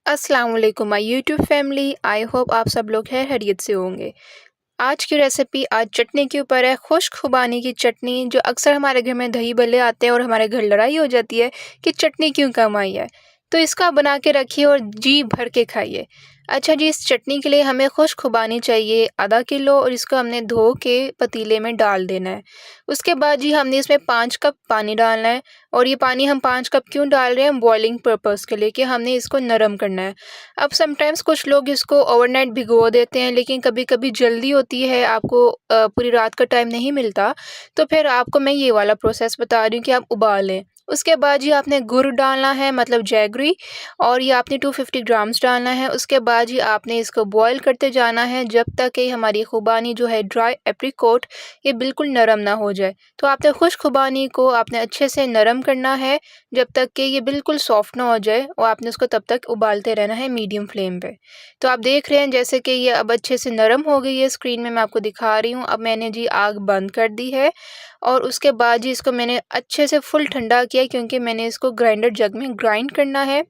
अस्सलाम वालेकुम my YouTube family. I hope आप सब लोग खैरियत से होंगे। आज की रेसिपी आज चटनी के ऊपर है, खुश्क खुबानी की चटनी। जो अक्सर हमारे घर में दही भल्ले आते हैं और हमारे घर लड़ाई हो जाती है कि चटनी क्यों कम आई है, तो इसका बना के रखिए और जी भर के खाइए। अच्छा जी, इस चटनी के लिए हमें खुश्क खुबानी चाहिए आधा किलो, और इसको हमने धो के पतीले में डाल देना है। उसके बाद जी हमने इसमें 5 कप पानी डालना है। और ये पानी हम 5 कप क्यों डाल रहे हैं, बॉइलिंग पर्पज़ के लिए, कि हमने इसको नरम करना है। अब समटाइम्स कुछ लोग इसको ओवरनाइट भिगो देते हैं, लेकिन कभी-कभी जल्दी होती है, आपको पूरी रात का टाइम नहीं मिलता, तो फिर आपको मैं ये वाला प्रोसेस बता रही हूँ कि आप उबाल लें। उसके बाद जी आपने गुड़ डालना है, मतलब जैगरी, और ये आपने 250 ग्राम्स डालना है। उसके बाद जी आपने इसको बॉयल करते जाना है जब तक कि हमारी खुबानी जो है ड्राई एप्रिकॉट ये बिल्कुल नरम ना हो जाए। तो आपने खुश्क खुबानी को आपने अच्छे से नरम करना है जब तक कि ये बिल्कुल सॉफ्ट ना हो जाए, और आपने उसको तब तक उबालते रहना है मीडियम फ्लेम पे। तो आप देख रहे हैं जैसे कि ये अब अच्छे से नरम हो गई है, स्क्रीन में मैं आपको दिखा रही हूँ। अब मैंने जी आग बंद कर दी है, और उसके बाद जी इसको मैंने अच्छे से फुल ठंडा किया, क्योंकि मैंने इसको ग्राइंडर जग में ग्राइंड करना है।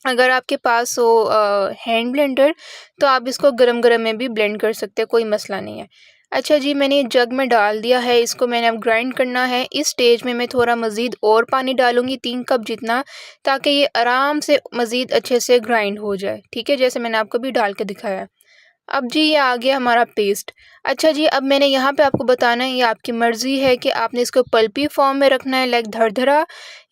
अगर आपके पास हो हैंड ब्लेंडर, तो आप इसको गरम-गरम में भी ब्लेंड कर सकते हैं, कोई मसला नहीं है। अच्छा जी, मैंने जग में डाल दिया है, इसको मैंने अब ग्राइंड करना है। इस स्टेज में मैं थोड़ा मज़ीद और पानी डालूँगी 3 कप जितना, ताकि ये आराम से मज़ीद अच्छे से ग्राइंड हो जाए, ठीक है? जैसे मैंने आपको अभी डाल के दिखाया है। अब जी ये आ गया हमारा पेस्ट। अच्छा जी, अब मैंने यहाँ पे आपको बताना है, ये आपकी मर्ज़ी है कि आपने इसको पल्पी फॉर्म में रखना है, लाइक धरधरा,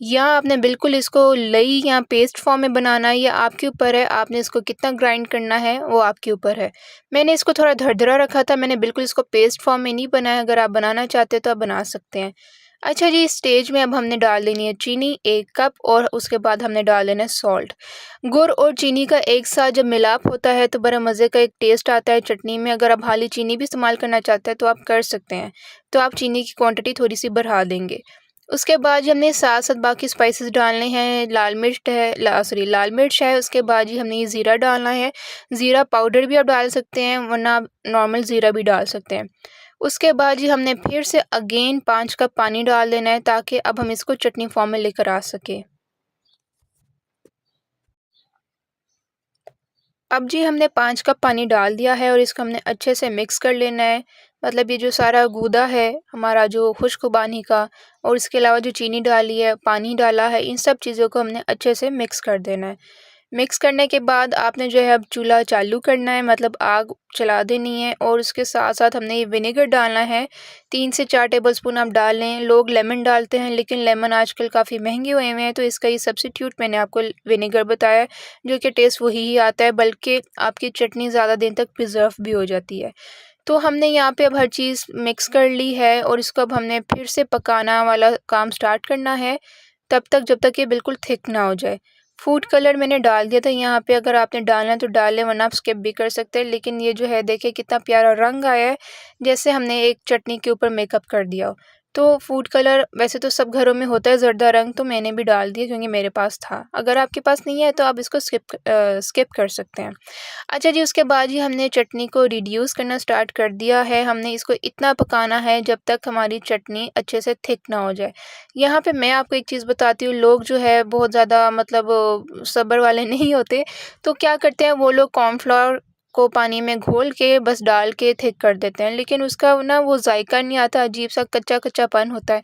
या आपने बिल्कुल इसको लई या पेस्ट फॉर्म में बनाना है, ये आपके ऊपर है। आपने इसको कितना ग्राइंड करना है वो आपके ऊपर है। मैंने इसको थोड़ा धरधरा रखा था, मैंने बिल्कुल इसको पेस्ट फॉर्म में नहीं बनाया। अगर आप बनाना चाहते हैं तो आप बना सकते हैं। अच्छा जी, इस स्टेज में अब हमने डाल देनी है चीनी 1 कप, और उसके बाद हमने डाल देना है सॉल्ट। गुड़ और चीनी का एक साथ जब मिलाप होता है तो बड़ा मज़े का एक टेस्ट आता है चटनी में। अगर आप हाली चीनी भी इस्तेमाल करना चाहते हैं तो आप कर सकते हैं। तो आप चीनी की क्वांटिटी थोड़ी-सी बढ़ा देंगे। उसके बाद जी हमने साथ-साथ बाकी स्पाइसेस डालने हैं। लाल मिर्च है, उसके बाद जी हमने ये ज़ीरा डालना है। ज़ीरा पाउडर भी आप डाल सकते हैं, वरना आप नॉर्मल ज़ीरा भी डाल सकते हैं। उसके बाद जी हमने फिर से अगेन 5 कप पानी डाल देना है, ताकि अब हम इसको चटनी फॉर्म में लेकर आ सकें। अब जी हमने 5 कप पानी डाल दिया है, और इसको हमने अच्छे से मिक्स कर लेना है। मतलब ये जो सारा गूदा है हमारा जो खुश्क खुबानी का, और इसके अलावा जो चीनी डाली है, पानी डाला है, इन सब चीज़ों को हमने अच्छे से मिक्स कर देना है। मिक्स करने के बाद आपने जो है अब चूल्हा चालू करना है, मतलब आग चला देनी है, और उसके साथ-साथ हमने ये विनेगर डालना है। 3 से 4 टेबलस्पून आप डाल लें। लोग लेमन डालते हैं, लेकिन लेमन आजकल काफ़ी महँगे हुए हैं, तो इसका ये सब्स्टिट्यूट मैंने आपको विनेगर बताया है, जो कि टेस्ट वही ही आता है, बल्कि आपकी चटनी ज़्यादा दिन तक प्रिज़र्व भी हो जाती है। तो हमने यहाँ पे अब हर चीज़ मिक्स कर ली है, और इसको अब हमने फिर से पकाना वाला काम स्टार्ट करना है, तब तक जब तक ये बिल्कुल थिक ना हो जाए। फूड कलर मैंने डाल दिया था यहाँ पे, अगर आपने डालना है तो डाल लें, वरना आप स्किप भी कर सकते हैं। लेकिन ये जो है देखिए कितना प्यारा रंग आया है, जैसे हमने एक चटनी के ऊपर मेकअप कर दिया हो। तो फूड कलर वैसे तो सब घरों में होता है ज़र्दा रंग, तो मैंने भी डाल दिया क्योंकि मेरे पास था। अगर आपके पास नहीं है तो आप इसको स्किप कर सकते हैं। अच्छा जी, उसके बाद ही हमने चटनी को रिड्यूस करना स्टार्ट कर दिया है। हमने इसको इतना पकाना है जब तक हमारी चटनी अच्छे से थिक ना हो जाए। यहाँ पे मैं आपको एक चीज़ बताती हूँ, लोग जो है बहुत ज़्यादा मतलब सब्र वाले नहीं होते, तो क्या करते हैं वो लोग कॉर्नफ्लोर को पानी में घोल के बस डाल के थिक कर देते हैं, लेकिन उसका ना वो जायका नहीं आता, अजीब-सा कच्चा-कच्चापन होता है।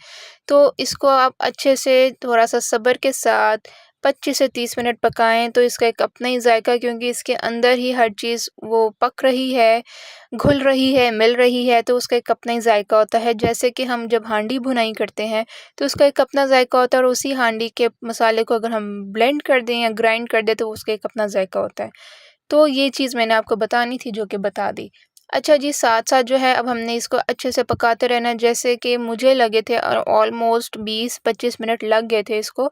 तो इसको आप अच्छे से थोड़ा-सा सब्र के साथ 25 से 30 मिनट पकाएँ, तो इसका एक अपना ही जायका, क्योंकि इसके अंदर ही हर चीज़ वो पक रही है, घुल रही है, मिल रही है, तो उसका एक अपना ही जायका होता है। जैसे कि हम जब हांडी भुनाई करते हैं, तो उसका एक अपना जायका होता है, और उसी हांडी के मसाले को अगर हम ब्लेंड कर दें या ग्राइंड कर दें, तो उसका एक अपना जायका होता है। तो ये चीज़ मैंने आपको बतानी थी, जो कि बता दी। अच्छा जी, साथ-साथ जो है अब हमने इसको अच्छे से पकाते रहना है, जैसे कि मुझे लगे थे ऑलमोस्ट 20-25 मिनट लग गए थे इसको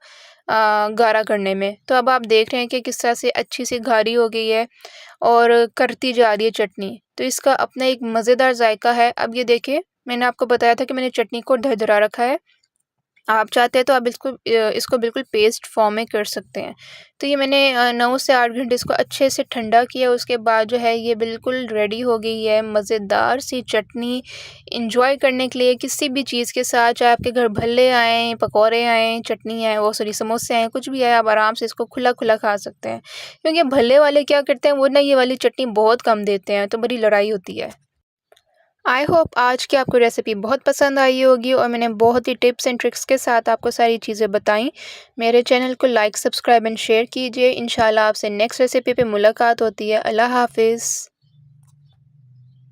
गाढ़ा करने में। तो अब आप देख रहे हैं कि किस तरह से अच्छी-सी गाढ़ी हो गई है, और करती जा रही है चटनी। तो इसका अपना एक मज़ेदार जायका है। अब ये देखिए, मैंने आपको बताया था कि मैंने चटनी को दरदरा रखा है। आप चाहते हैं तो आप इसको बिल्कुल पेस्ट फॉर्म में कर सकते हैं। तो ये मैंने 9 से 8 घंटे इसको अच्छे से ठंडा किया, उसके बाद जो है ये बिल्कुल रेडी हो गई है मज़ेदार सी चटनी एंजॉय करने के लिए किसी भी चीज़ के साथ। चाहे आपके घर भल्ले आएँ, पकौड़े आएँ, चटनी आए, वो सॉरी समोसे आएँ, कुछ भी आए, आप आराम से इसको खुला-खुला खा सकते हैं। क्योंकि भल्ले वाले क्या करते हैं, वो ना ये वाली चटनी बहुत कम देते हैं, तो बड़ी लड़ाई होती है। आई होप आज की आपको रेसिपी बहुत पसंद आई होगी और मैंने बहुत ही टिप्स एंड ट्रिक्स के साथ आपको सारी चीज़ें बताई। मेरे चैनल को लाइक, सब्सक्राइब एंड शेयर कीजिए। इंशाल्लाह आपसे नेक्स्ट रेसिपी पे मुलाकात होती है। अल्लाह हाफ़िज़।